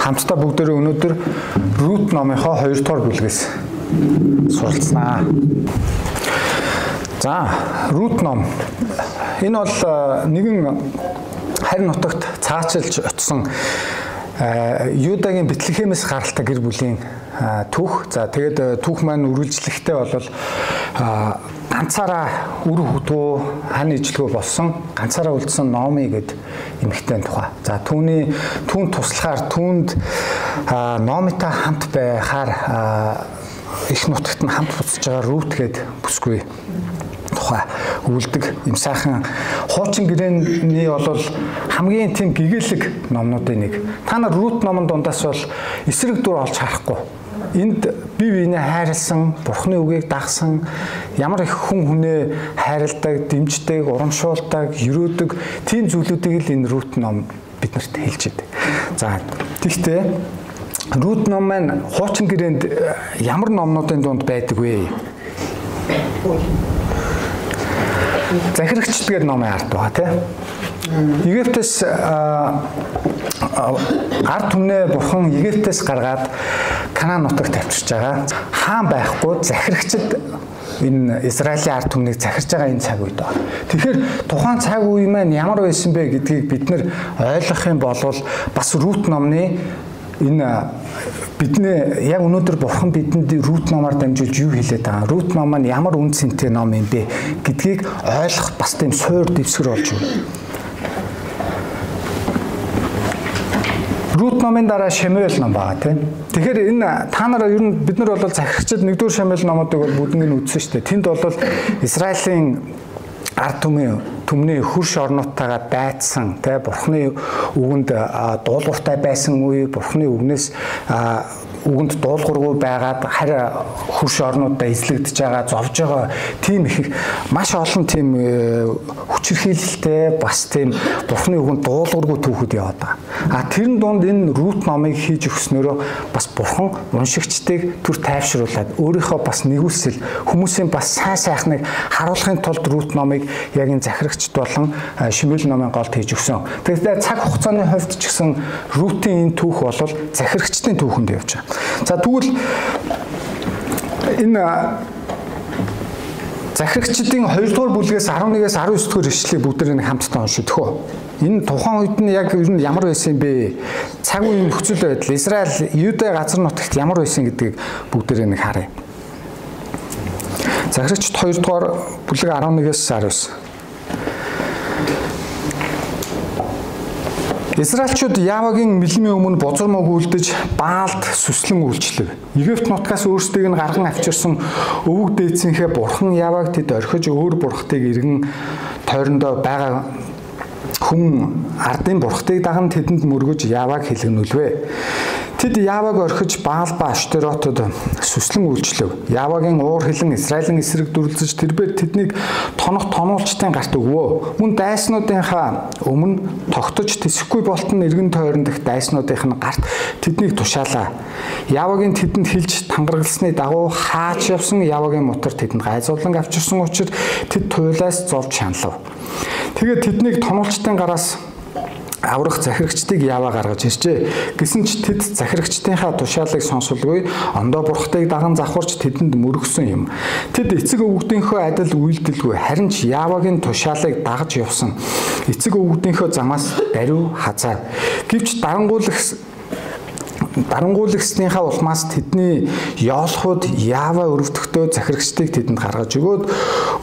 хамтдаа бүгдээрээ өнөөдөр Рут номынхоо 2 дугаар бүлгээс суралцнаа. За, Рут ном. Энэ бол нэгэн харь нутагт цаачилж очсон Юдагийн Бэтлехемээс гаралтай гэр бүлийн түүх. За, тэгээд түүх маань үргэлжлэхдээ бол ганцаараа үр хөвдгөө хан ижлгөө болсон ганцаараа үлдсэн Номи гэд эмэгтэй тухай. За түүнд туслахаар түүнд Номитай хамт байхаар их нутагт нь хамт буцаж байгаа Рут гэд бүсгүй тухай өвлөдөг юм сайхан хуучин гэрээний бол хамгийн тийм гэгээлэг номнуудын нэг. Та нар Рут номон дундаас бол эсрэг дүр олж харахгүй. Энд бие биенээ хайрлсан, Бурхны үгийг дагсан, ямар их хүн хүнээ хайрладаг, дэмждэг, урамшуулдаг, ерөөдөг тийм зүйлүүдийг л энэ Рут ном биднэрт хэлж идэг. За, тэгтээ Рут ном маань хуучин гэрээнд ямар номнуудын дунд байдаг вэ? Захирагчд гэдэг номын ард байгаа тийм. Египтээс ард түмнээ Бурхан Египтээс гаргаад Канаан нутагт авчирч байгаа. Хаан байхгүй захирагчд энэ Израилийн ард түмнийг захирж байгаа энэ цаг үед байна. Тэгэхээр тухайн цаг үе маань ямар байсан бэ гэдгийг бид нар ойлгох юм бол бас Рут номны энэ бидний яг өнөөдөр Бурхан бидэнд Рут номоор дамжуулж юу хэлээд байгаа. Рут ном маань ямар үн цэнтэй ном юм бэ гэдгийг ойлгох бас тийм суур дэвсгэр болж байна. Рут номын дараа Шамуэль ном байгаа тийм. Тэгэхээр энэ та нараа ер нь бид нар бол захирагчид 1-р Шамуэль номуудыг бол бүгднийг үзсэн шүү дээ. Тэнд бол Израилийн ард түмний хөрш орнуудтайгаа байцсан тий Бурхны үгэнд дуулууртай байсан үе Бурхны үгнээс үгэнд дуулуургүй байгаад харь хөрш орнуудаа эзлэгдэж байгаа зовж байгаа тийм их маш олон тийм хүчирхийлэлтэй бас тийм Бурхны үгэнд дуулуургүй түүхэд яваад байгаа. Тэрэн дунд энэ Рут номыг хийж өгснөөрөө бас Бурхан уншигчдыг түр тайвшруулад өөрийнхөө бас нэгүсэл хүмүүсийн бас сайн сайхныг харуулахын тулд Рут номыг яг энэ захирагчд болон Шамуэль номын голд хийж өгсөн. Тэгэхээр цаг хугацааны хувьд ч гэсэн Рутийн энэ түүх бол захирагчдын түүхэнд явж байгаа. За тэгвэл энэ захирагчдын 2 дугаар бүлгээс 11-ээс 19 дугаар ишлэлийг бүгдээр хамтдаа уншиж өгөө. Энэ тухайн үед нь яг ер нь ямар байсан бэ? Цаг үеийн нөхцөл байдал, Израиль, Юдэ газар нутагт ямар байсан гэдгийг бүгдээр нэг харъя. Захирагчд 2 дугаар бүлэг 11-ээс 19. Израильчууд Явагийн мэлмийн өмнө бузар мог үлдэж Баалд сүслэн үйлчлэв. Египт нутгаас өөрсдийг нь гарган авчирсан өвөг дээдсийнхээ Бурхан Яваг тэд орхиж өөр бурхтыг иргэн тойрондоо байгаа хүн ардын бурхтыг даган тэдэнд мөргөж Яваг хэлгэнүүлвэ. Тэд Яваг орхиж Баал ба Ашторотод сүслэн үйлчлэв. Явагийн уур хилэн Израилийн эсрэг дүрлзэж тэрбээр тэднийг тонуулчдын гарт өгвөө. Мөн дайснуудынхаа өмнө тогтож тэсэхгүй болтон эргэн тойрон дэх дайснуудынх нь гарт тэднийг тушаалаа. Явагийн тэдэнд хилж тангаргалсны дагуу хаач явсан Явагийн мотор тэдэнд гайзуулан авчирсан учраас тэд туйлаас зовж шаналв. Тэгээд тэднийг тонуулчдын гараас аврах захирагчдыг Ява гаргаж иржээ. Гэсэн ч тэд захирагчдынхаа тушаалыг сонсолгүй ондоо бурхтыг даган завхарч тэдэнд мөргсөн юм. Тэд эцэг өвгдийнхөө адил үйлдэлгүй харин ч Явагийн тушаалыг дагаж явсан. Эцэг өвгдийнхөө замаас даруй хазаа. Гэвч дарангуулагчдынхаа улмаас тэдний яолхууд Ява өрөвдөгтөө захирагчдыг тэдэнд гаргаж өгөөд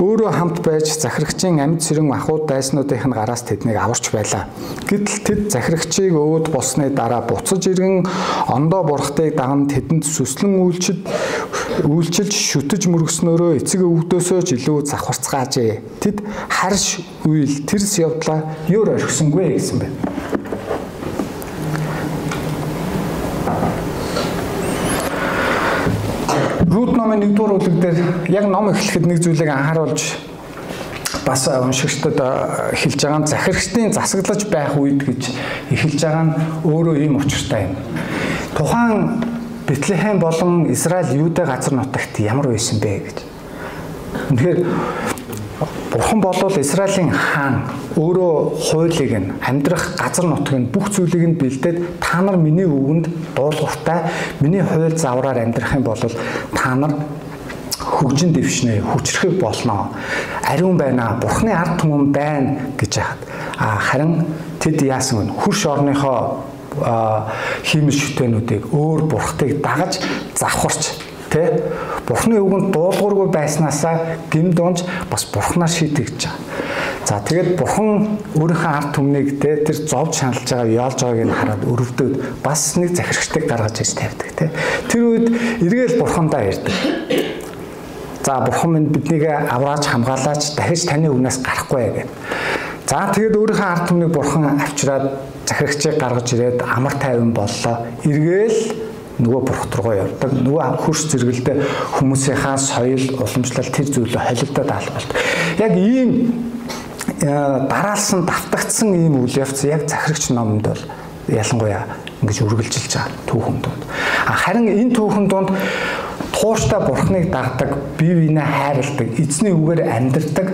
өөрөө хамт байж захирагчийн амьд сэрэн ахуйд дайснуудынх нь гараас тэднийг аварч байлаа. Гэтэл тэд захирагчийг өөд болсны дараа буцаж иргэн ондоо бурхтыг даган тэдэнд сүслэн үйлчилж шүтэж мөргснөөрөө эцэг өвгдөөсөө ч илүү завхарцгаажээ. Тэд харш үйл тэрс явдлаа юур орхисонгүй гэсэн байна. Рут номын 1-р бүлэг дээр яг ном эхлэхэд нэг зүйлийг анхааруулж бас уншигчдад хэлж байгаа нь захирагчдын засаглаж байх үед гэж эхэлж байгаа нь өөрөө ийм учиртай юм. Тухайн Бэтлехэм болон Израиль Юдэ газар нутагт ямар байсан бэ гэж. Тэгэхээр Бурхан болвол Израилийн хаан өөрөө хуулийг нь амьдрах газар нутгийг бүх зүйлийг нь бэлдээд та нар миний үгэнд дуулууртай миний хууль завраар амьдрах юм бол та нар хөгжин дэвшнэ, хүчрэх болно. Ариун байна. Бурханы ард түмэн байна гэж яхад. Харин тэд яасан вэ? Хөрш орныхоо хиймэл шүтэнүүдийг өөр бурхтыг дагаж завхарч Бурханы үгэнд дуулуургүй байснаасаа гин дунж бас Бурханаар шийтгэж байгаа. За тэгээд Бурхан өөрийнхөө ард түмнийг тэр зовж шаналж байгаа яолж байгааг нь хараад өрөвдөд бас нэг захирагчдыг гаргаж иж тавьдаг. Тэр үед эргээл Бурхандаа ярьдаг. За Бурхан минь биднийг аврааж хамгаалаач дахиж таны үгнээс гарахгүй гэдэг. За тэгээд өөрийнхөө ард түмнийг Бурхан авчираад захирагчийг гаргаж ирээд амар тайван боллоо. Эргээл нөгөө бурхт руу явдаг. Нөгөө хөрс зэрэгэлдээ хүмүүсийнхаа соёл, уламжлал тэр зүйлөө холилдоод албалт. Яг ийм дараалсан, давтагдсан ийм үйл явц яг захирагч номонд бол ялангуяа ингэж үргэлжилж байгаа түүхэн донд. Харин энэ түүхэн донд тууштай бурхныг дагдаг, бие биенээ хайрладаг, эзний үгээр амьдардаг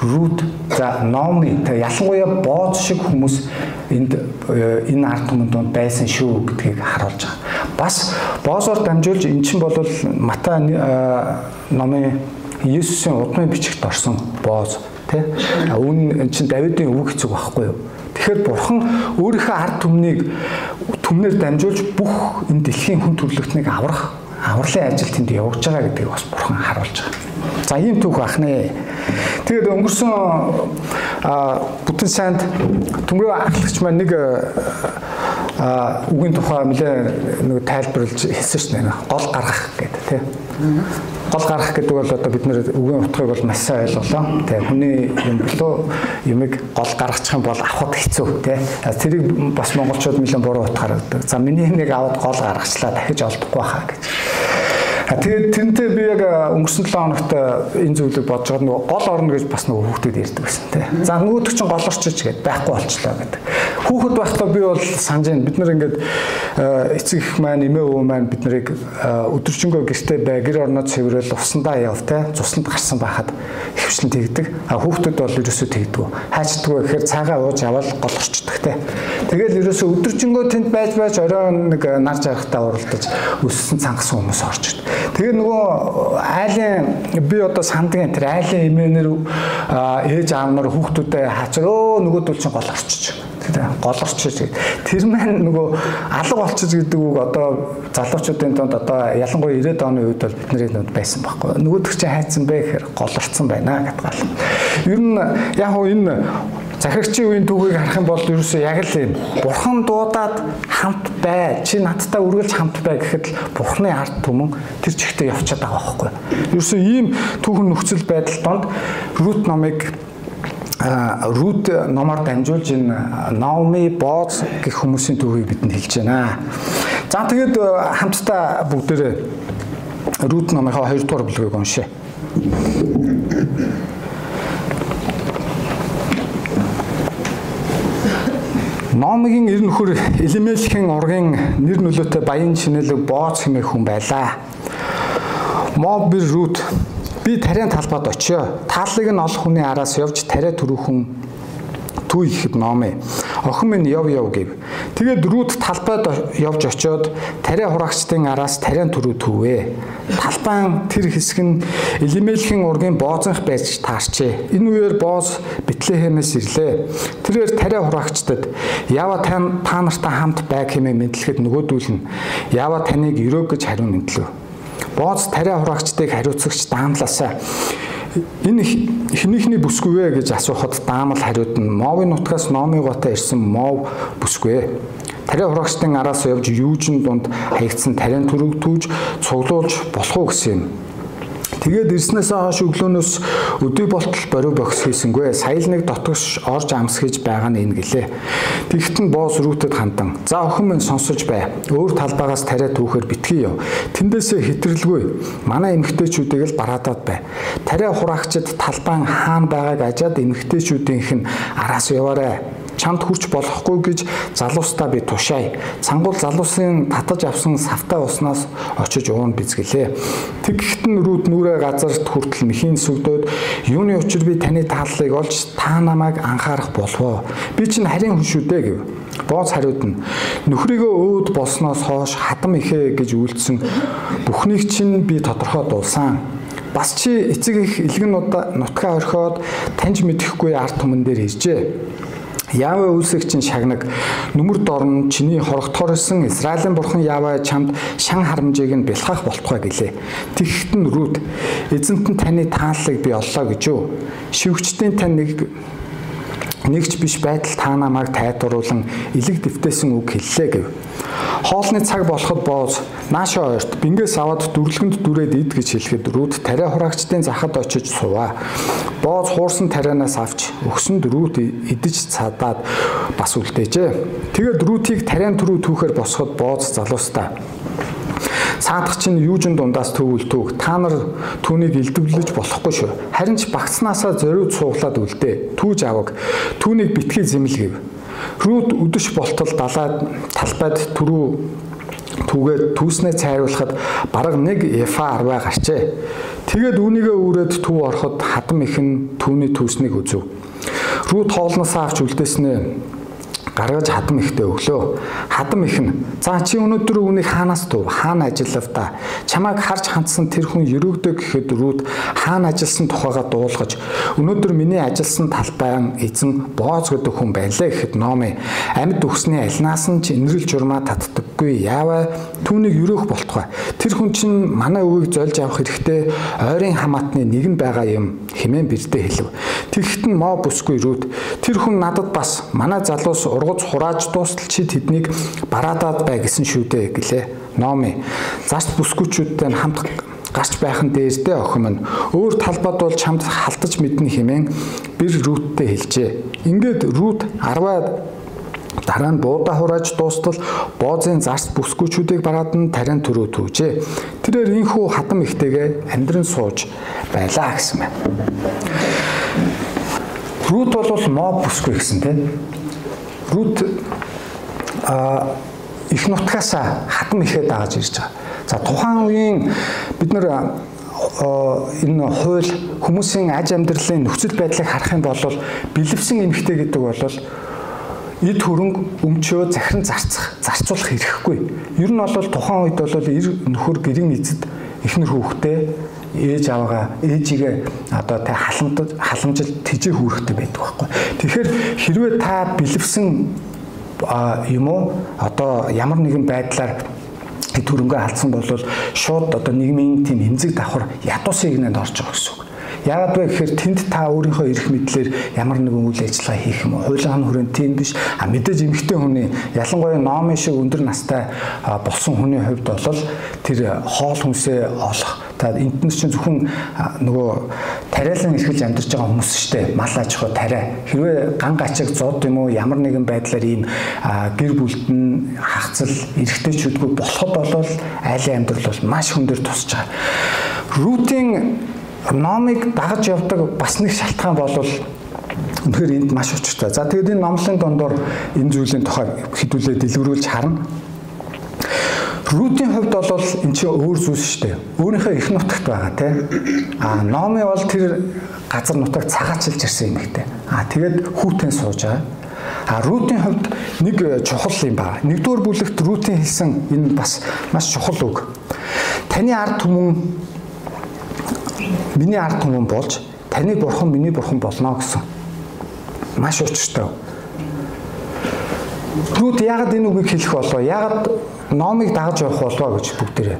Рут за Номи ялангуяа бооз шиг хүмүүс энэ ард түмэн донд байсан шүү гэдгийг харуулж байгаа. Бас боозоор дамжуулж эн чинь бол Матай номын Иесусийн удмын бичигт орсон бооз тий. Энэ чинь Давидын өвөг эцэг байхгүй юу? Тэгэхээр Бурхан өөрийнхөө ард түмнээр дамжуулж бүх энэ дэлхийн хүн төрлөختнийг авралын ажил тэнд явуулж байгаа гэдгийг бас Бурхан харуулж байгаа. За ийм түүх ахнаа. Тэгээд өнгөрсөн бүтэн сайнд төмрөө ахлагч маань нэг үгийн тухай нэлээ тайлбарлаж хэлсэн шүү дээ. Гол гаргах гэдэг тийм. Гол гаргах гэдэг бол одоо бид нэр үгийн утгыг бол маш сайн ойлголоо. Тийм. Хүний юм болоо юмыг гол гаргачих юм бол авахд хэцүү тийм. Тэрийг бас монголчууд нэлээд буруу утгаар өгдөг. За миний нэг аваад гол гаргачлаа дахиж олдохгүй хаа гэж. Тэгээд тэрнтэй би яг өнгөрсөн 7 хоногт энэ зүйлийг бодож байгаа нөгөө гол орно гэж бас нөгөө хүүхдүүд ярьдаг байсан тий. За нөгөөдөг чинь гол орчиж гээд байхгүй болчлоо гэдэг. Хүүхэд байхдаа би бол санаж байна. Бид нар ингээд эцэг их маань, эмээ өвөө маань бид нарыг өдөржингөө гэртээ бай, гэр орноо цэвэрэл усандаа яв тий. Цуснд гарсан байхад хөвчлэн тэгдэг. Хүүхдүүд бол ерөөсөө тэгдэггүй. Хайчдаггүй гэхээр цаагаа ууж аваад гол орчдөг тий. Тэгэл ерөөсөө өдөржингөө тэнд байж оройн нэг нар жаргахтаа уралдаж өссөн цангасан хүмүүс орж ирдэг. Тэгээ нөгөө айлын би одоо сандгийн тэр айлын эмээнэр ээж аав нар хүүхдүүдэд хачраа нөгөөдөл чинь гол орчиж. Гол орчиж. Тэр маань нөгөө алга болчих гэдэг үг одоо залуучуудын донд одоо ялангуяа 90-ад оны үед бол бидний донд байсан байхгүй. Нөгөөдөг чинь хайцсан бэ гэхээр гол орцсон байна гэдэг. Ер нь яг хөө энэ захирагчийн үеийн түүхийг харах юм бол ерөөсөө яг л юм. Бурхан дуудаад хамт бай. Чи надтай үргэлж хамт бай гэхэд л Бурханы ард түмэн тэр чигтээ явчихад байгаа байхгүй. Ерөөсөө ийм түүхэн нөхцөл байдал донд Рут номоор дамжуулж энэ Наоми, Бооз гэх хүмүүсийн түүхийг бидэнд хэлж байна. За тэгээд хамтдаа бүгдээрээ Рут номынхаа 2 дугаар бүлгийг уншъя. Номигийн эр нөхөр Элимелхийн ургийн нэр нөлөөтэй баян шинэлэг Бооз хэмээх хүн байлаа. Моб бир Рут би тариан талбайд очио. Тааллыг нь олох хүний араас явж тариа түрүүхэн түүй ихэд Номи. Охин минь яв гэв. Тэгээд Рут талбайд явж очиод тариа хураагчдын араас тариан түрүү төвөө. Талбайн тэр хэсэг нь Элимелхийн ургийн Боозынх байж таарчээ. Энэ үеэр Бооз Бэтлехемээс ирлээ. Тэрээр тариа хураагчдад яава та нартай хамт байг хэмээн мэдлэхэд нөгөөдүүл нь яава таныг өрөө гэж хариу мэдлээ. Бооз тариа хураагчдыг хариуцагч даамлаасаа энэ хэнийхний бүсгүй вэ гэж асуухад даамал хариуд нь Мовын нутгаас Номи готоо ирсэн Мов бүсгүй. Тариа хураагчдын араас явж юужин дунд хаягдсан тариан түрэг түүж цуглуулж болох уу гэсэн юм. Тэгээд ирснээс хойш өглөөнөөс өдөө болтол бориу бохис хийсэнгүй. Саял нэг дотгош орж амсгэж байгаа нь энэ гэлээ. Тэгт нь Бооз Рутэд хандан. За охин минь сонсож бай. Өөр талбайгаас тариа түүхээр битгий яв. Тэндээсээ хэтрэлгүй. Манай эмэгтэйчүүдийг л бараадаад бай. Тариа хураагчид талбайн хаана байгааг ажаад эмэгтэйчүүдийнх нь араас яваарай. чамд хүрч болохгүй гэж залуустаа би тушаая. Цангуул залуусын татаж авсан савтай уснаас очиж уун бизгэлээ. Тэгэхэд нь Рут нүрээ газарт хүртэл мэхийн сүгдөөд юуны учир би таны тааллыг олж та намайг анхаарах болов. Би чинь харин хүн шүү дээ гэв. Бооз хариудна. Нөхрийгөө өөд болсноос хойш хатам ихэ гэж үйлдсэн бүхнийг чинь би тодорхой дуулсан. Бас чи эцэг их илгэн нутгаа орхиод таньж мэдэхгүй ард түмэн дээр иржээ. Яавэ үлсэгчин шагнаг нүмер дорн чиний хорогдохорсон Израилийн бурхан Яавэ чамд шан харамжийг нь бэлхах болтугай гэлээ. Тэгэхэд нь Рут эзэнт нь таны тааллыг би оллоо гэж юу. Шивгчдийн тань нэгч биш байтал та намайг тайлбарлан элэг дэвтээсэн үг хэллээ гэв. Хоолны цаг болоход Бооз наашаа ойрт бингээс аваад дүрлэгэнд дүрээд ид гэж хэлэхэд Рут тариа хураагчдын захад очиж суваа. Бооз хуурсан тарианаас авч өгсөнд Рут идэж цадаад бас үлдээжээ. Тэгээд Рутийг тариан түрүү түүхээр босгоход Бооз залуустаа цаадах чинь юужин дундаас төвөл түүг. Та нар түүнийг илдэвлэж болохгүй шүү. Харин ч багцнаасаа зориуд сууглаад үлдээ. Түүж аваг. Түүнийг битгий зэмлгэв. Рут өдөш болтол далаад талбайд түүгээд түүснээ цайруулахад бараг 1 ефа арваа гарчээ. Тэгээд үүнийгээ үүрээд төв ороход хатам ихэн түүний түүснийг үзв. Рут хоолноосаа авч үлдээснээ гаргаж хатам ихтэй өглөө. Хатам их нь за чи өнөөдөр үүнийг хаанаас төв? Хаана ажиллав та? Чамайг харж хандсан тэр хүн ерөөгдөг гэхэд Рут хаана ажилласан тухайгаа дуулгаж өнөөдөр миний ажилласан талбайн эзэн Бооз гэдэг хүн байлаа гэхэд Номи амьд өгсний альнаас нь ч инрэл журмаа татдаггүй. Яавэ түүнийг өрөөх болтугай. Тэр хүн чинь манай өвийг зольж авах хэрэгтэй ойрын хамаатны нэг нь байгаа юм хэмээн бэрдээ хэлв. Тэгэхэд нь моо бүсгүй Рут тэр хүн надад бас манай залуус ургуц хурааж дуустал чи тэднийг бараадаад бай гэсэн шүү дээ гэлээ. Номи зарц бүсгүүчүүдтэй хамт гарч байхын дээрдээ охин минь өөр талбад бол чамд халтаж мэднэ хэмээн бэр Руттэй хэлжээ. Ингээд Рут 10 дараа нь буудаа хурааж дуустал Боозын зарц бүсгүүчүүдийг бараад нь тариан түрүү түүжээ. Тэрээр инхүү хатам ихтэйгээ амьдран сууж байлаа гэсэн байна. Рут бол моо бүсгүй гэсэн тийм. Рут их нутгаас хатам ихээ дааж ирж байгаа. За тухайн үеийн бид нар энэ хууль хүмүүсийн аж амьдралын нөхцөл байдлыг харах юм бол бэлэвсэн эмэгтэй гэдэг бол эд хөрөнгө өмчөө захиран зарцуулах хэрэггүй. Ер нь бол тухайн үед бол эр нөхөр гэрийн эзэд эхнэр хүүхдээ ээж аваагаа ээжигээ одоо тэ халамжил тэжээ хүүрэхтэй байдаг байхгүй. Тэгэхээр хэрвээ та бэлэвсэн юм уу одоо ямар нэгэн байдлаар эд хөрөнгөө алдсан бол шууд одоо нийгмийн тийм эмзэг давхар ядуу сигнэнд орж байгаа гэсэн үг. Яагаад вэ гэхээр тэнд та өөрийнхөө эрх мэдлэр ямар нэгэн үйл ажиллагаа хийх юм уу? Хуулийн хүрээнд тийм биш. Мэдээж эмэгтэй хүний ялангуяа Номи шиг өндөр настай болсон хүний хувьд бол тэр хоол хүнсээ олох. Та энд чинь зөвхөн нөгөө тариалан эрхэлж амьдарч байгаа хүмүүс шүү дээ. Мал аж ахуй тариа. Хэрвээ ган гачиг зод юм уу ямар нэгэн байдлаар ийм гэр бүлд нь хагцал эрхтэйчүүдгүй болоход бол айлын амьдрал бол маш хүндэр тусч байгаа. Рутийн Номыг дагаж явдаг бас нэг шалтгаан бол үнэхээр энд маш учиртай. За тэгээд энэ номлын дондор энэ зүйлийн тухай хэдүүлээ дэлгэрүүлж харна. Рутийн хувьд бол энэ чинь өөр зүйл шүү дээ. Өөрийнхөө их нутагт байгаа тийм. Номи бол тэр газар нутаг цагаачилж ирсэн юм ихтэй. Тэгээд хүүтэн сууж байгаа. Рутийн хувьд нэг чухал юм байна. Нэгдүгээр бүлэгт Рутийн хэлсэн энэ бас маш чухал үг. Таны ард түмэн миний ард түмэн болж таны бурхан миний бурхан болно гэсэн. Маш учиртай. Рут яагаад энэ үгийг хэлэх болов? Яагаад Номыг дагаж явах болов гэж бүгдээрээ.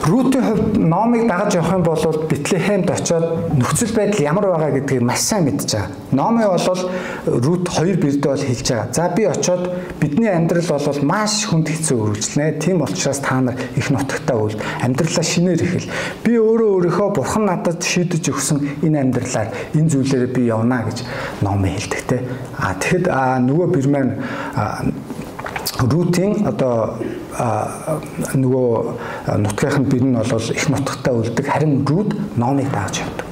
Рутийн хувьд Номыг дагаж явах юм бол Бэтлехемд очиод нөхцөл байдал ямар байгаа гэдгийг маш сайн мэдж байгаа. Номи бол Рут хоёр бэрдээ бол хэлж байгаа. За би очиод бидний амьдрал бол маш хүнд хэцүү үргэлжлэнэ. Тийм учраас та нар их нутагтаа үл амьдралаа шинээр эхэл. Би өөрийнхөө бурхан надад шийдэж өгсөн энэ амьдралаар энэ зүйлээрээ би явна гэж Номи хэлдэг те. Тэгэхэд нөгөө бэр маань Рутийн одоо нөгөө нутгийнхын бэр нь бол их нутагтаа үлдэг. Харин Рут Номыг дааж явдаг.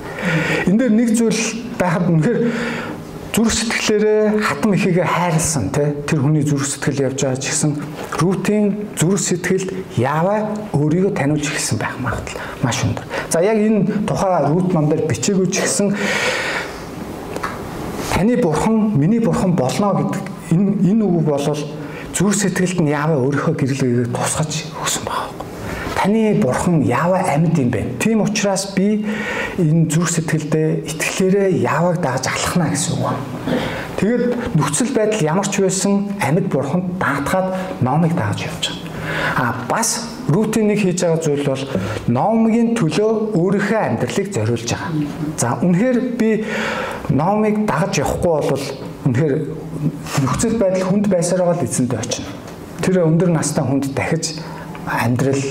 Энд дээр нэг зүйл байхад үнэхээр зүрх сэтгэлээрээ хатам ихийгээ хайрлсан тэр хүний зүрх сэтгэл явж байгаа ч гэсэн Рутийн зүрх сэтгэлд Яава өөрийгөө таниулж эхэлсэн байх магадлал маш өндөр. За яг энэ тухай Рут номдэр бичээгүй ч гэсэн таны бурхан миний бурхан болно гэдэг энэ үг бол зүрх сэтгэлд нь Яава өөрийнхөө гэрлэгийг тусгаж өгсөн байна. Таны бурхан Яава амьд юм байна. Тийм учраас би энэ зүрх сэтгэлдээ итгэлээрээ Яаваг дааж алхна гэсэн үг. Тэгэд нөхцөл байдал ямар ч байсан амьд бурханд даатгаад Номыг дааж явж байгаа. Бас Рутийн нэг хийж байгаа зүйл бол Номгийн төлөө өөрийнхөө амьдралыг зориулж байгаа. За үнэхээр би Номыг дагаж явахгүй бол үнэхээр нөхцөл байдал хүнд байсаар байгаа л эзэндээ очино. Тэр өндөр настай хүнд дахиж амьдрал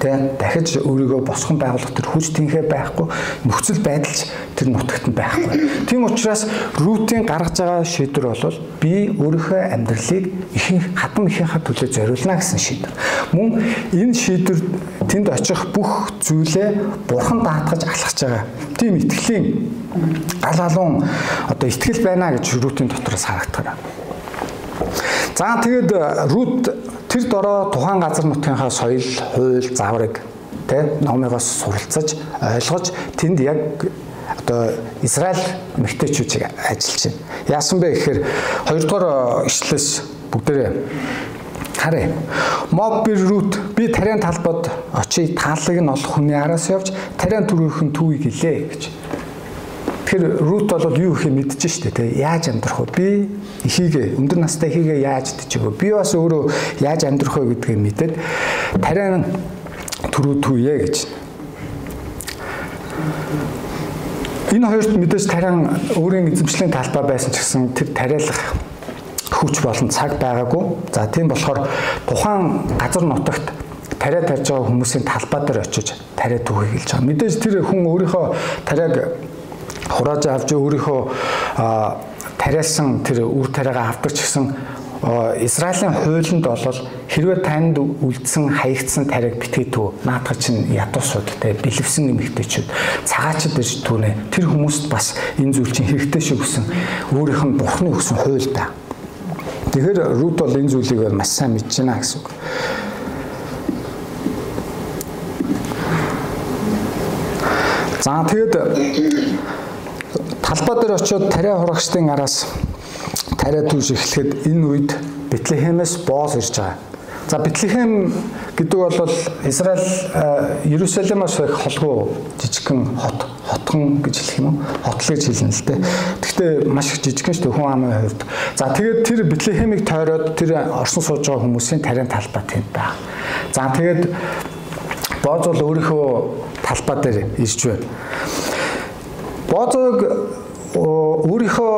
дахиж өөрийгөө босгон байгуулах тэр хүч тэнхээ байхгүй, нөхцөл байдалч тэр нутагт нь байхгүй. Тийм учраас Рутийн гаргаж байгаа шийдвэр бол би өөрийнхөө амьдралыг хатам ихийнхаа төлөө зориулна гэсэн шийдвэр. Мөн энэ шийдвэр тэнд очих бүх зүйлээ бурхан даатгаж алхаж байгаа. Тийм итгэлийн гал халуун одоо итгэл байна гэж Рутийн дотроос харагддаг. За тэгээд Рут тэр дороо тухайн газар нутгийнхаа соёл, хууль, заврыг Номыгоос суралцаж, ойлгож тэнд яг одоо Израиль эмэгтэйчүүдийг ажиллаж байна. Яасан бэ гэхээр 2 дугаар ишлээс бүгдээрээ харъя. Моб бир Рут би тариан талбад очие тааллыг нь олох хүний араас явж тариан түрүүхэн түүийг гэлээ гэж. Тэгэхээр Рут бол юу ихэ мэдчихэж штэ тий. Яаж амьдрах вэ? Би ихийгээ өндөр настай ихийгээ яаж идчих вэ? Би бас өөрөө яаж амьдрах вэ гэдгийг мэдээд тариан түрүү түүе гэж. Энэ хоёрт мэдээж тариан өөрийн эзэмшлийн талбай байсан ч гэсэн тэр тариалах хүч болон цаг байгаагүй. За тийм болохоор тухайн газар нутагт тариа тарьж байгаа хүмүүсийн талбай дээр очиж тариа түүхийг хэлж байгаа. Мэдээж тэр хүн өөрийнхөө тариаг хурааж авч өөрийнхөө тариалсан тэр үр тариагаа авдаг ч гэсэн Израилийн хуулинд бол хэрвээ танд үлдсэн хаягдсан тариаг битгийдүү наадах чинь ядуусууд бэлэвсэн эмэгтэйчүүд цагаачд ирж түүнэ тэр хүмүүст бас энэ зүйл чинь хэрэгтэй шүү гэсэн өөрийнх нь бурхны өгсөн хууль та. Тэгэхээр Рут бол энэ зүйлийг маш сайн мэдж байна гэсэн үг. За тэгэд талбай дээр очиод тариа хурагчдын араас тариа түүш эхлэхэд энэ үед Бэтлехемээс Бооз ирж байгаа. За Бэтлехэм гэдэг бол Израиль Иерусалимаас холгүй жижигхэн хотхон гэж хэлэх юм уу? Хотл гэж хэлнэ л дээ. Гэхдээ маш их жижигхэн шүү дээ хүн амын хувьд. За тэгээд тэр Бэтлехемийг тойроод тэр орсон сууж байгаа хүмүүсийн тариан талбай тэнд байна. За тэгээд Бооз бол өөрийнхөө талбай дээр ирж байна. Боозог өөрийнхөө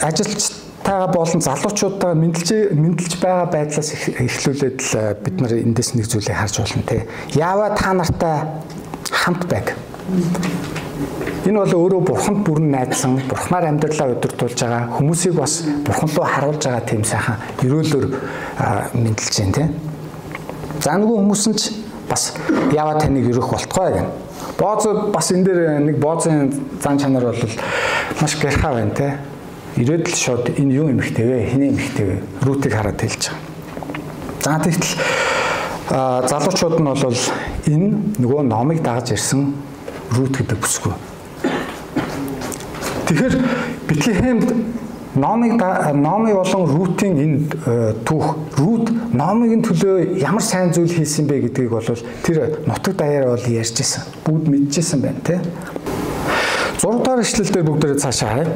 ажилчтайгаа болон залуучуудаа мэдлж байгаа байдлаас эхлүүлээд л бид нар эндээс нэг зүйлийг харж болно те. Яава та нартай хамт байг. Энэ бол өөрөө бурханд бүрэн найдсан, бурхнаар амьдралаа удирдуулж байгаа хүмүүсийг бас бурхан руу харуулж байгаа тийм сайхан өрөөлөөр мэдлж байна те. За нөгөө хүмүүс нь ч бас Яава таныг өрөх болтгой гэнэ. Бооз бас энэ дээр нэг Боозын зан чанар бол маш гэрхаа байна те. Ирээд л шууд энэ юу эмэгтэй вэ? Хиний эмэгтэй вэ? Рутыг хараад хэлж байгаа. За тэгтэл залуучууд нь бол энэ нөгөө Номыг дагаж ирсэн Рут гэдэг бүсгүй. Тэгэхээр Бэтлехемд Номыг болон Рутийн энэ түүх Рут Номын төлөө ямар сайн зүйл хийсэн бэ гэдгийг бол тэр нутаг даяараа бол ярьж ирсэн. Бүгд мэдчихсэн байна те. 6 дахь ишлэл дээр бүгдээрээ цаашаа харъя.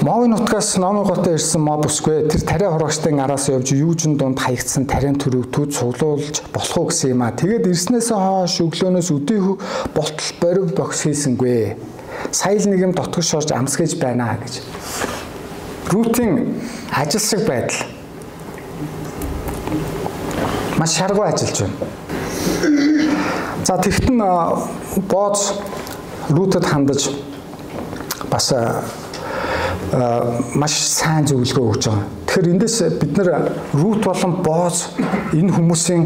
Мовын нутгаас Номын готоо ирсэн моб бүсгүй тэр тариа хурагчдын араас явж юужин дунд хаягдсан тариан төрөг төд цуглуулж болох уу гэсэн юм а. Тэгээд ирснээс хойш өглөөнөөс өдөө болтол борив бохис хийсэнгүй. Сая л нэг юм дотгош орж амсгаж байна гэж. Рутийн ажил шиг байдал. Маш шаргуу ажиллаж байна. За тэгтэн Бооз Рутэд хандаж бас маш сайн зөвлөгөө өгж байгаа. Тэгэхээр эндээс бид нар Рут болон Бооз энэ хүмүүсийн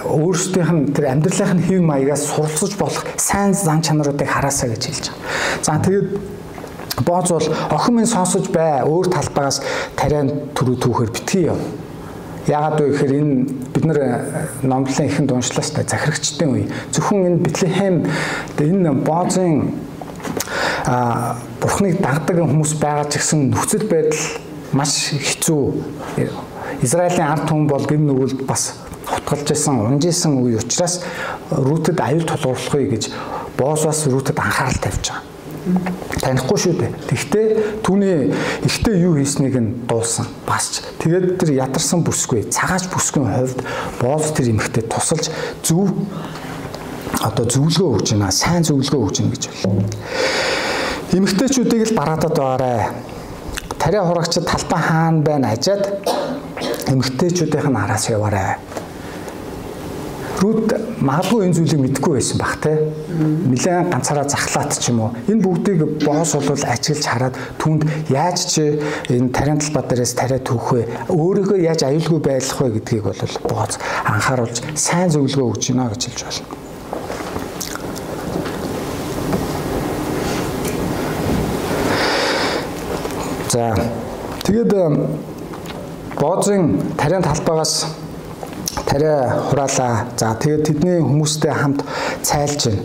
өөрсдийнх нь тэр амьдралынх нь хэв маягаас суралцж болох сайн зан чанаруудыг хараасаа гэж хэлж байгаа. За тэгээд Бооз бол охин минь сонсож бай, өөр талбайгаас тариан түрүү түүхээр битгий яв. Яагаад вэ гэхээр энэ бид нар номлолын ихэнд уншлаас та захирагчдын үе. Зөвхөн энэ Бэтлехэм энэ Боозын Бурхныг дагдаг хүмүүс байгаа ч гэсэн нөхцөл байдал маш хэцүү. Израилийн ард түмэн бол гин нүгэлд бас хутгалж исэн, унж исэн үе учраас Рутэд аюул тулгуурлахгүй гэж Боозоос Рутэд анхаарал тавьж байгаа. Танихгүй шүү дээ. Тэгвэл түүний ихтэй юу хийснийг нь дуулсан. Басч. Тэгээд тэр ядарсан бүсгүй, цагаач бүсгийн хувьд Бооз тэр эмэгтэй тусалж зөвлөгөө өгж байна. Сайн зөвлөгөө өгж байна гэж байна. Эмэгтэйчүүдийг л бараадад байгаарай. Тариа хурагчид талбай хаан байна ажаад эмэгтэйчүүдийн араас яваарай. Рут магадгүй энэ зүйлийг мэдэхгүй байсан бах те. Нилээн ганцаараа захлаат ч юм уу. Энэ бүгдийг Бооз бол ажиглаж хараад түнд яаж ч энэ тариан талбай дээрээс тариа түүх вэ? Өөрийгөө яаж аюулгүй байлгах вэ гэдгийг бол Бооз анхааруулж сайн зөвлөгөө өгч байна гэж хэлж байна. За тэгээд Боозын тариан талбайгаас тариа хураалаа. За тэгээд тэдний хүмүүстэй хамт цайлж байна.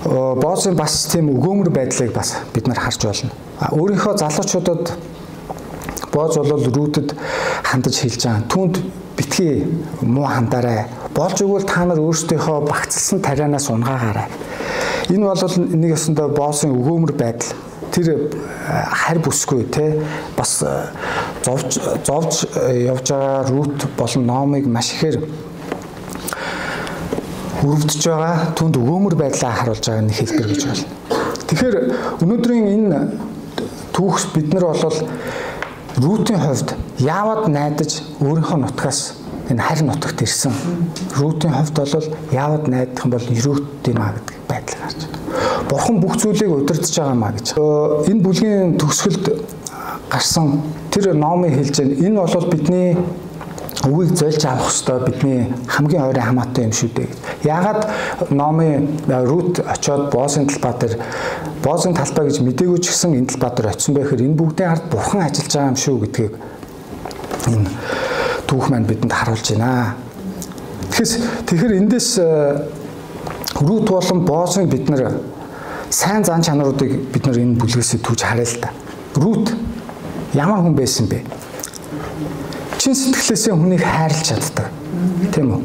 Боозын бас тийм өгөөмөр байдлыг бас бид нар харж байна. Өөрийнхөө залуучуудад Бооз бол Рутэд хандаж хэлж байгаа. Түүнд битгий муу хандаарай. Болж игэл та нар өөрсдийнхөө багцлсан тарианаас унгаагаарай. Энэ бол нэг ёсондоо Боозын өгөөмөр байдал. Тэр харь бүсгүй те бас зовж явж байгаа Рут болон Номыг маш ихээр өрөвдөж байгаа түнд өгөөмөр байдлаа харуулж байгаа нэг хэлбэр гэж байна. Тэгэхээр өнөөдрийн энэ түүхс бид нар бол Рутийн хувьд яавад найдаж өөрийнхөө нутгаас энэ харь нутагт ирсэн. Рутийн хувьд бол яавад найдах юм бол өрөөт юм а гэдэг байдлыг харж байна. Бурхан бүх зүйлийг удирдах байгаа маа гэж. Энэ бүлгийн төгсгөлд гарсан тэр Номыг хэлж байна. Энэ бол бидний үгийг зольж авах ёстой бидний хамгийн ойрын хамаатай юм шүү дээ. Яагаад Номын Рут очиод Боозын талбай дээр Боозын талбай гэж мдээгүй ч гэсэн энэ талбай дээр очисон байх хэрэг энэ бүгдийн ард Бурхан ажиллаж байгаа юм шүү гэдгийг энэ түүх маань бидэнд харуулж байна. Тэгэхээр эндээс Рут болон Боозын бид нар сайн зан чанаруудыг бид нар энэ бүлгээс түүж харъя л да. Рут ямар хүн байсан бэ? Чин сэтгэлээсээ хүнийг хайрлаж чаддаг. Тийм үү?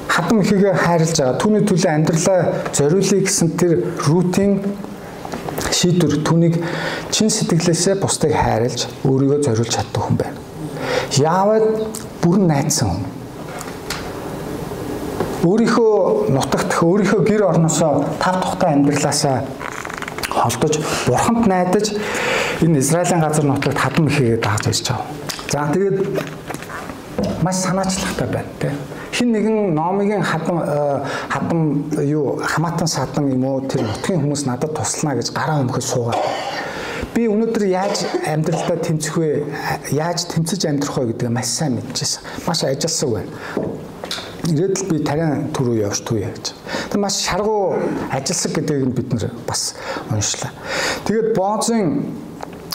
Хадам ихийгээ хайрлаж байгаа. Түүний төлөө амьдралаа зориулъя гэсэн тэр Рутийн шийдвэр түүнийг чин сэтгэлээсээ бусдыг хайрлаж өөрийгөө зориулж чаддаг хүн байна. Яавад бүрэн найдсан хүн. Өөрийнхөө нутагт өөрийнхөө гэр орносоо тав тухтай амьдралаасаа холдож Бурханд найдаж энэ Израилийн газар нутагт хадам ихийгээ дааж ирж байгаа. За тэгээд маш санаачлахтай байна те. Хин нэгэн Номын хадам юу хамаатан садан юм уу тэр нутгийн хүмүүс надад туслана гэж гараа өмхөж суугаад. Би өнөөдөр яаж амьдралдаа тэмцэх вэ? Яаж тэмцэж амьдрах вэ гэдгийг маш сайн мэдчихсэн. Маш ажилсаг байна. Ирээдүйд би тариан түрүү явж түүе гэж. Тэр маш шаргуу ажилсаг гэдгийг нь бид нэр бас уншлаа. Тэгээд Боозын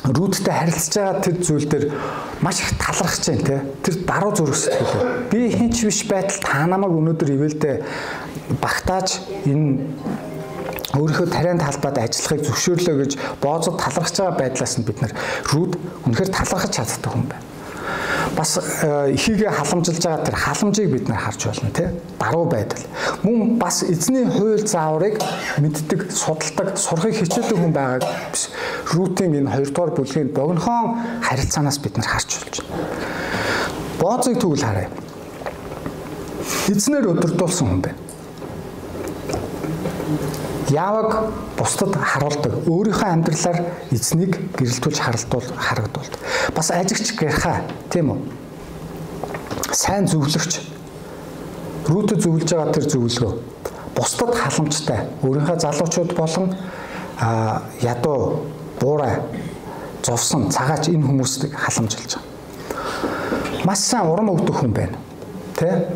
Руттэй харилцаж байгаа тэр зүйл дээр маш их талархаж байна те. Тэр даруй зүрх сэтгэлээ. Би хинч биш байтал та намайг өнөөдөр ивэлдээ багтааж энэ өөрийнхөө тариан талбайд ажиллахыг зөвшөөрлөө гэж Боозод талархаж байгаа байдлаас нь бид нар Рут үнэхээр талархаж чаддаг хүн байна. Бас ихийгээ халамжилж байгаа тэр халамжийг бид нар харж байна тий. Даруй байдал. Мөн бас эзний хууль зааврыг мэддэг, судалдаг, сурахыг хичээдэг хүн байгааг Рутийн энэ 2 дугаар бүлгийн богинохон харилцаанаас бид нар харж болж байна. Боозыг тэгвэл харъя. Эзнэр өдөрдүүлсэн хүн байна. Яаваг бусдад харуулдаг. Өөрийнхөө амьдралаар эзнийг гэрэлтүүлж харагдуулдаг. Бас ажигч гэрхаа, тийм үү? Сайн зөвлөгч. Рүүтэд зөвлөж байгаа тэр зөвлөгөө. Бусдад халамжтай. Өөрийнхөө залуучууд болон ядуу буурай, зовсон, цагаач энэ хүмүүсийг халамжилж байгаа. Маш сайн урам өгдөг хүн байна. Тэ?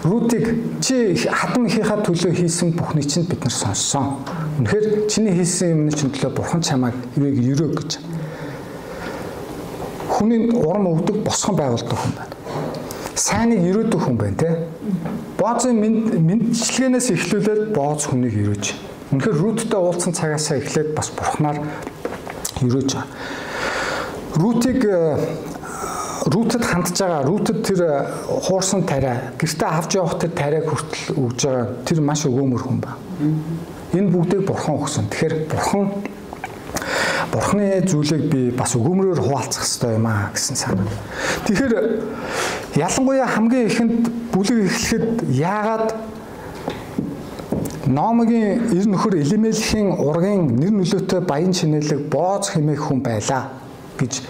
Рутыг чи хатам ихийнхаа төлөө хийсэн бүхний чинь бид нар сонссон. Үнэхээр чиний хийсэн юмны чинь төлөө бурхан чамайг өрөө гэж. Хүний урам өгдөг босгон байгуулдаг хүн байна. Сайныг өрөөдөг хүн байна, тэ? Боозын мэдлэгээс эхлүүлээд бооз хүнийг өрөөж. Үнэхээр Руттэй уулзсан цагаасаа эхлээд бас бурхнаар өрөөж байгаа. Рутэд хандж байгаа, Рутэд тэр хуурсан тариа, гэртээ авч явах тэр тариаг хүртэл өгж байгаа тэр маш өгөөмөр хүн байна. Энэ бүгдийг бурхан өгсөн. Тэгэхээр бурханы зүйлийг би бас өгөөмрөөр хуваалцах хэрэгтэй юм аа гэсэн санаа. Тэгэхээр ялангуяа хамгийн ихэнд бүлэг эхлэхэд яагаад Номогийн эр нөхөр Элимелхийн ургийн нэр нөлөөтэй баян чинэлэг Бооз хэмээх хүн байлаа гэж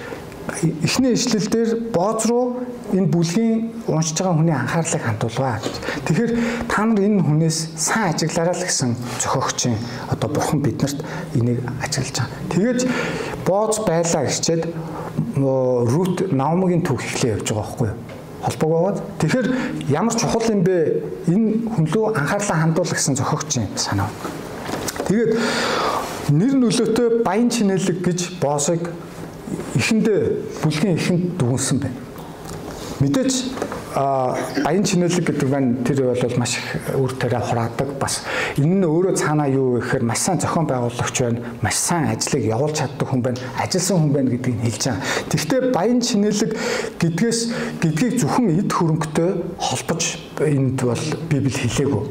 эхний ишлэл дээр Бооз руу энэ бүлгийн уншиж байгаа хүний анхаарлыг хандуулгаа гэж. Тэгэхээр та нар энэ хүнээс сайн ажиглаарай л гэсэн зохиогчийн одоо бурхан биднэрт энийг ажиглаж байгаа. Тэгээд Бооз байлаа гэчихэд Рут Наомигийн түүх эхлэе явж байгаа байхгүй юу? Холбоог аваад. Тэгэхээр ямар чухал юм бэ? Энэ хүн рүү анхаарлаа хандуулах гэсэн зохиогчийн санаа. Тэгээд нэр нөлөөтэй баян чинэлэг гэж Боозыг эхэндээ бүлгийн эхэнд дүгнсэн байна. Мэдээж баян чинэлэг гэдэг нь тэр бол маш их үр тариа хураадаг. Бас энэ нь өөрөө цаанаа юу гэхээр маш сайн зохион байгуулагч байна. Маш сайн ажлыг явуулж чаддаг хүн байна. Ажилсан хүн байна гэдгийг хэлж байгаа. Тэгэхдээ баян чинэлэг гэдгийг зөвхөн эд хөрөнгөтэй холбож энд бол Библи хэлээгүй.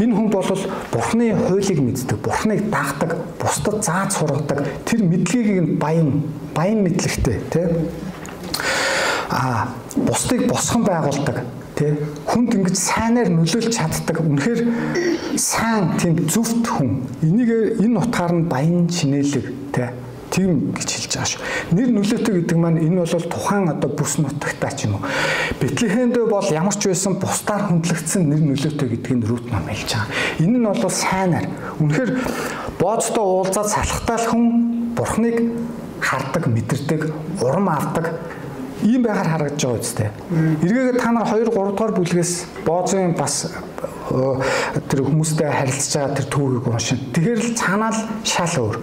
Энэ хүн бол Бурхны хуулийг мэддэг, Бурхныг дагдаг, бусдад зааж сургадаг. Тэр мэдлэгийг нь баян мэдлэгтэй, тийм бусдыг босгон байгуулдаг, тий? Хүнд ингэж сайнаар нөлөөлж чаддаг. Үнэхээр сайн тийм зөвхт хүн. Энэ утгаар нь баян чинэлэг, тий? Тийм гэж хэлж байгаа шүү. Нэр нөлөөтэй гэдэг маань энэ бол тухайн одоо бүс нутагтаа ч юм уу. Бэтлехемд бол ямар ч байсан бусдаар хүндлэгдсэн нэр нөлөөтэй гэдгийг Рут ном хэлж байгаа. Энэ нь бол сайнаар. Үнэхээр Боозтой уулзаад салхтаал хүн Бурхныг хардаг, мэдэрдэг, урам авдаг. Ийм байгаар харагдаж байгаа үстэй. Эргээгээ та нар 2 3 дугаар бүлгээс Боозын бас тэр хүмүүстэй харилцаж байгаа тэр түүхийг уншин. Тэгэхээр л цаанаа л шал өөр.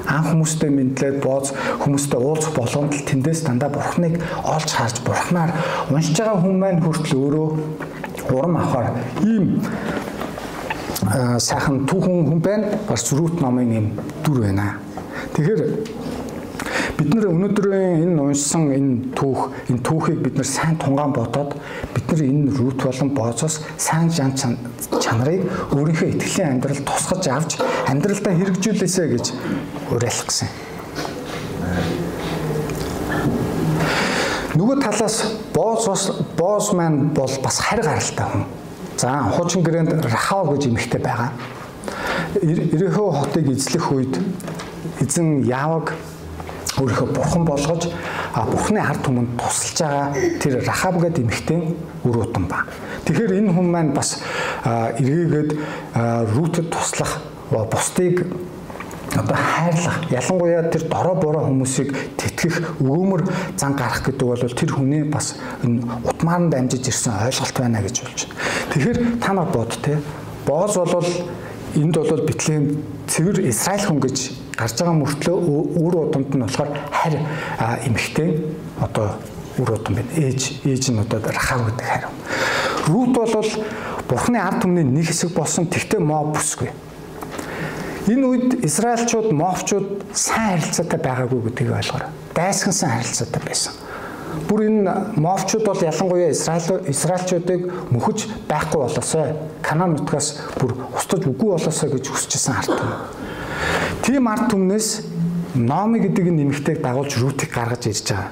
Анх хүмүүстэй мэдлээд Бооз хүмүүстэй уулзах болгонд л тэндээс дандаа Бурхныг олж харж Бурхнаар уншиж байгаа хүн маань хүртэл өөрөө урам авахар ийм сайхан түүхэн хүн байна. Бас Рут номын юм дүр байна. Тэгэхээр бид нар өнөөдрийн энэ уншсан энэ түүхийг бид нар сайн тунгаан бодоод бид нар энэ Рут болон Боозоос сайн жан чанарыг өөрийнхөө итгэлийн амьдралд тусгаж авч амьдралдаа хэрэгжүүлээсэй гэж уриалах гэсэн. Нөгөө талаас Бооз маань бол бас харь гаралтай хүн. За хуучин гэрээнд Рахав гэж эмэгтэй байгаа. Ирехөө хотыг эзлэх үед эзэн Яаваг өөрийнхөө бурхан болгож бурханы ард түмэнд тусалж байгаа тэр Рахав гэдэг эмэгтэй үр удам ба. Тэгэхээр энэ хүн маань бас эргээгээд Рутэд туслах, бусдыг одоо хайрлах, ялангуяа тэр дорой бороо хүмүүсийг тэтгэх, өгөөмөр зан гарах гэдэг бол тэр хүний бас энэ утмаар нь дамжиж ирсэн ойлголт байна гэж болж байна. Тэгэхээр та нар бод те. Бооз бол энд бол Бэтлеhem цэвэр Израиль хүн гэж гарч байгаа мөртлөө үр удамд нь болохоор харь эмэгтэй одоо үр удам байна. Ээж нь одоо Рахав гэдэг харь. Рут бол Бурхны ард түмний нэг хэсэг болсон. Тэгтээ Моб бүсгүй. Энэ үед Израильчууд, Мовчууд сайн харилцаатай байгаагүй гэдгийг ойлгоорой. Дайсгансан харилцаатай байсан. Бүр энэ Мовчууд бол ялангуяа Израильчуудыг мөхөж байхгүй болоосой. Канаан нутгаас бүр устж үгүй болоосой гэж хүсчихсэн ард түмэн. Тийм ард түмнээс Номи гэдэг нэмэгтэйг дагуулж Рутыг гаргаж ирж байгаа.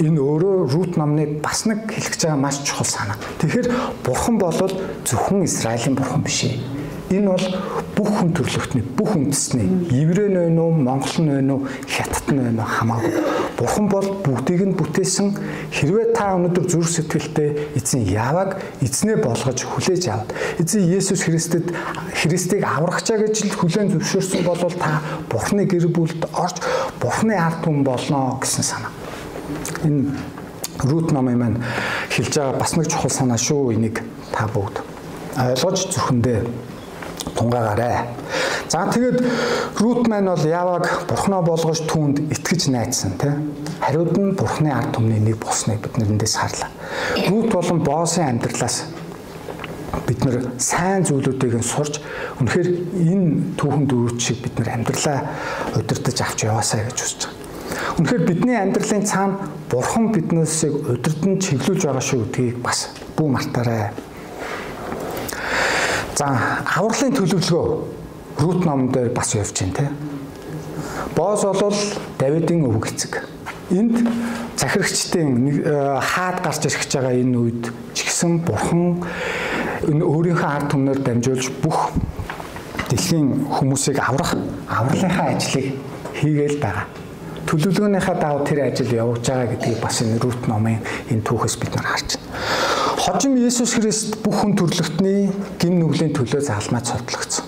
Энэ өөрөө Рут номны бас нэг хэлэх гэж байгаа маш чухал санаа. Тэгэхээр бурхан бол зөвхөн Израилийн бурхан биш ээ. Энэ бол бүх хүн төрлөختний, бүх үндэсний, еврей нь вэ үү, монгол нь вэ үү, хятад нь вэ үү хамаагүй. Бурхан бол бүгдийг нь бүтээсэн. Хэрвээ та өнөөдөр зүрх сэтгэлтэй эзэн Яваг эзнээ болгож хүлээж аваад эзэн Есүс Христийг аврагчаа гэж хүлээн зөвшөөрсөн бол та Бурханы гэр бүлд орж Бурханы ард түмэн болно гэсэн санаа. Энэ Рут номын маань хэлж байгаа бас нэг чухал санаа шүү. Энийг та бүгд ойлгож зүрхэндээ тунгаагаарай. За тэгээд Рут маань бол Яваг Бурханаа болгож түүнд итгэж найдсан тийм. Хариуд нь Бурханы ард түмний нэг болсныг бид нэрэндээс харлаа. Рут болон Боосын амьдралаас бид нар сайн зүйлүүдийг нь сурч үнэхээр энэ түүхэн дөрвөд шиг бид нар амьдралаа удирдах авч яваасаа гэж үзэж байгаа. Үнэхээр бидний амьдралын цаана Бурхан биднээсээ удирдан чиглүүлж байгаа шүү гэдгийг бас бүү мартаарай. За, авралын төлөвлөгөө Рут номон дээр бас явж байна тийм. Бооз бол Давидын өвөг эцэг. Энд захирагчдын хаад гарч ирэх гэж байгаа энэ үед ч гэсэн Бурхан өөрийнхөө ард түмнээр дамжуулж бүх дэлхийн хүмүүсийг авралынхаа ажлыг хийгээл байгаа. Төлөвлөгөөнийхөө дагуу тэр ажил явуулж байгаа гэдгийг бас энэ Рут номын энэ түүхээс бид нар харж байна. Хожим Есүс Христ бүх хүн төрлөختний гин нүглийн төлөө заалмай цовдлогдсон.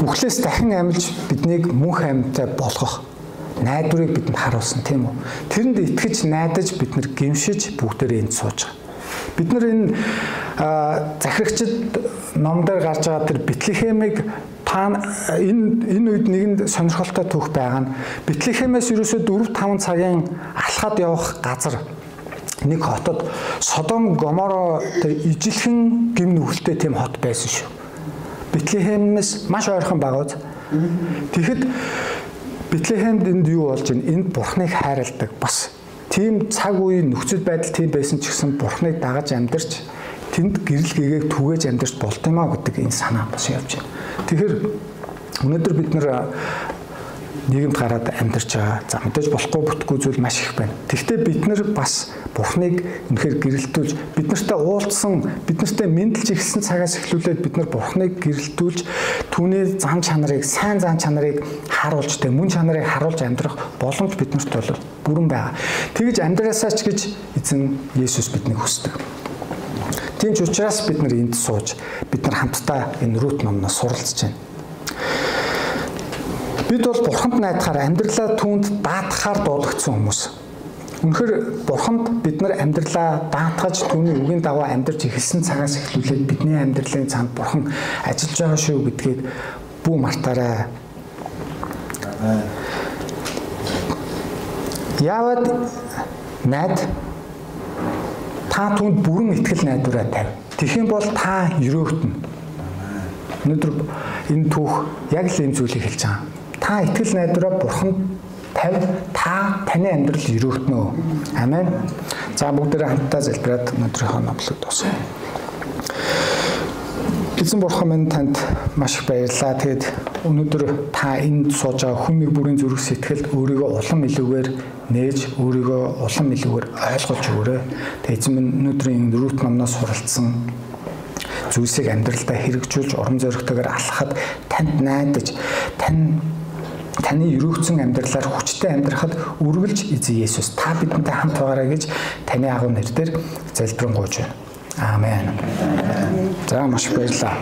Үхлээс дахин амьлж биднийг мөнх амьтаа болгох найдварыг бидэнд харуулсан тийм үү? Тэрэнд итгэж найдаж бид нар гимшиж бүгдээрээ энд сууж байгаа. Бид нар энэ захирагчид номдэр гарч байгаа тэр Бэтлехемийг энэ үед нэгэнд сонирхолтой түүх байгаа нь Бэтлехемээс ерөөсөө 4-5 цагийн алхаад явах газар нэг хотод Содом Гоморо тэр ижилхэн гим нүгэлтэй тийм хот байсан шүү. Бэтлехемээс маш ойрхон байгаа. Тэгэхэд Бэтлехемд энд юу болж байна? Энд Бурхныг хайрладаг бас тийм цаг үеийн нөхцөл байдал тийм байсан ч гэсэн Бурхныг дагаж амьдарч тэнд гэрэл гэгээг түгээж амьдарч болд юм аа гэдэг энэ санаа бас явж байна. Тэгэхээр өнөөдөр бид нар нийгэмд гараад амьдарч байгаа. За мэдээж болохгүй бүтггүй зүйл маш их байна. Тэгвэл бид нар бас Бурхныг үнэхээр гэрэлтүүлж бид нартай уулзсан, бид нартай мэдлж ирсэн цагаас эхлүүлээд бид нар Бурхныг гэрэлтүүлж түүний зан чанарыг, сайн зан чанарыг харуулж тэ мөн чанарыг харуулж амьдрах боломж биднэрт бол бүрэн байгаа. Тэгж амьдраасаа ч гэж эзэн Есүс биднийг хүсдэг. Тийм ч учраас бид нар энд сууж бид нар хамтдаа энэ Рут номноос суралцж байна. Бид бол Бурханд найдахаар амьдралаа түүнд даатгахаар дуудагдсан хүмүүс. Үнэхээр Бурханд бид нар амьдралаа даатгаж түүний үгийн дагуу амьдарч эхэлсэн цагаас эхлүүлээд бидний амьдралын цаанд Бурхан ажиллаж байгаа шүү гэдгийг бүү мартаарай. Яваад найд та түүнд бүрэн итгэл найдвараа тавь. Тэгэх юм бол та өрөөгдөн. Өнөөдөр энэ түүх яг л ийм зүйлийг хэлж байгаа. Та итгэл найдвараа Бурханд тавь, таны амьдрал өрөөгднө. Амен. За бүгдээрээ хамтдаа залбираад өнөөдрийнхөө номлог дуусгая. Эзэн Бурхан минь танд маш их баярлалаа. Тэгэд өнөөдөр та энд сууж байгаа хүн нэг бүрийн зүрх сэтгэлд өөрийгөө улам илүүгээр нээж, өөрийгөө улам илүүгээр ойлгуулж өгөөрэй. Тэг эзэн минь өнөөдрийн Рут номноос суралцсан зүйлсийг амьдралдаа хэрэгжүүлж урам зоригтойгоор алхахад танд найдаж, таны өрөөгдсөн амьдралаар хүчтэй амьдрахад үргэлж эзэн Есүс та бидэнтэй хамт байгаарай гэж таны агуу нэрээр залбирanгуйж байна. Амен. За маш баярлалаа.